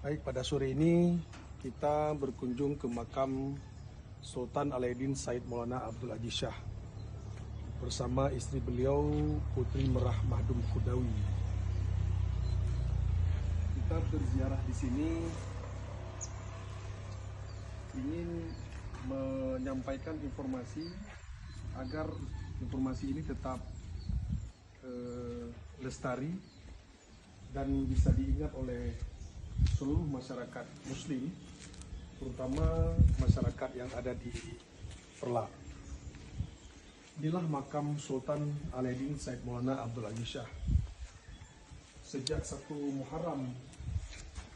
Baik, pada sore ini kita berkunjung ke makam Sultan Alauddin Said Maulana Abdul Aziz Shah bersama istri beliau Putri Merah Mahdum Khudawi. Kita berziarah di sini ingin menyampaikan informasi agar informasi ini tetap lestari dan bisa diingat oleh seluruh masyarakat muslim, terutama masyarakat yang ada di Perla. Inilah makam Sultan Alauddin Said Maulana Abdul Aziz Shah. Sejak 1 Muharram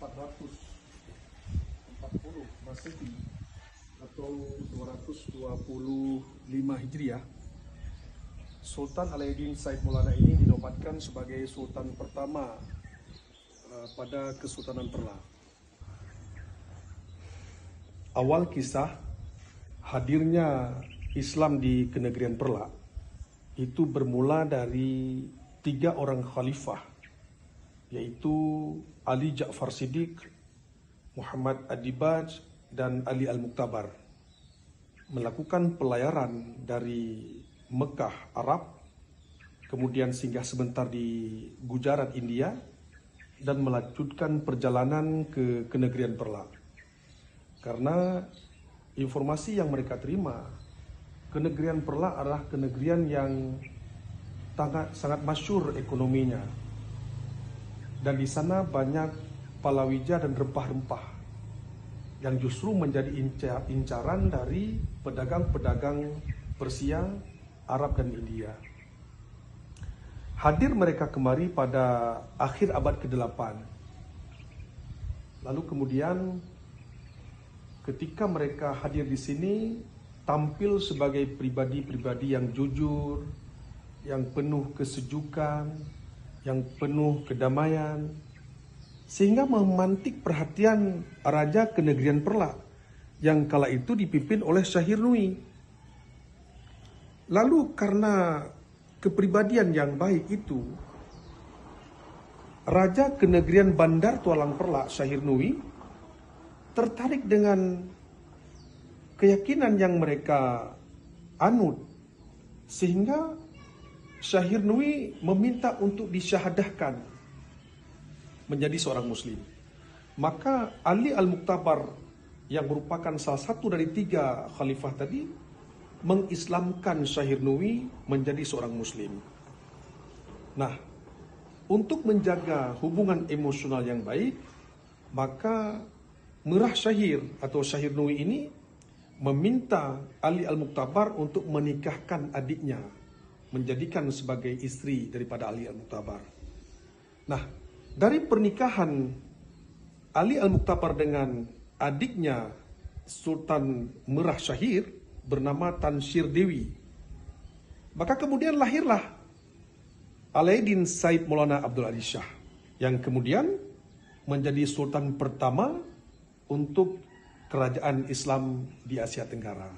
440 Masehi atau 225 Hijriah, Sultan Alauddin Said Maulana ini dinobatkan sebagai Sultan pertama pada Kesultanan Perla. Awal kisah hadirnya Islam di kenegerian Perla itu bermula dari 3 orang khalifah, yaitu Ali Ja'far Siddiq, Muhammad Adibaj, dan Ali Al-Muktabar, melakukan pelayaran dari Mekah, Arab, kemudian singgah sebentar di Gujarat, India, dan melanjutkan perjalanan ke kenegerian Perla. Karena informasi yang mereka terima, kenegerian Perla adalah kenegerian yang sangat masyhur ekonominya. Dan di sana banyak palawija dan rempah-rempah yang justru menjadi incaran dari pedagang-pedagang Persia, Arab, dan India. Hadir mereka kemari pada akhir abad ke-8. Lalu kemudian ketika mereka hadir di sini, tampil sebagai pribadi-pribadi yang jujur, yang penuh kesejukan, yang penuh kedamaian, sehingga memantik perhatian Raja Kenegerian Perla yang kala itu dipimpin oleh Syahir-Nui. Lalu karena kepribadian yang baik itu, Raja Kenegerian Bandar Tualang Perla, Syahir-Nui, tertarik dengan keyakinan yang mereka anut, sehingga Syahir-Nui meminta untuk disyahadahkan menjadi seorang muslim. Maka Ali Al-Muktabar yang merupakan salah satu dari 3 khalifah tadi mengislamkan Syahir-Nui menjadi seorang muslim. Nah, untuk menjaga hubungan emosional yang baik, maka Merah Syahir atau Syahir-Nui ini meminta Ali Al-Muktabar untuk menikahkan adiknya, menjadikan sebagai istri daripada Ali Al-Muktabar. Nah, dari pernikahan Ali Al-Muktabar dengan adiknya Sultan Merah Syahir bernama Tan Syir Dewi, maka kemudian lahirlah Alauddin Said Maulana Abdul Aziz Shah yang kemudian menjadi sultan pertama untuk kerajaan Islam di Asia Tenggara.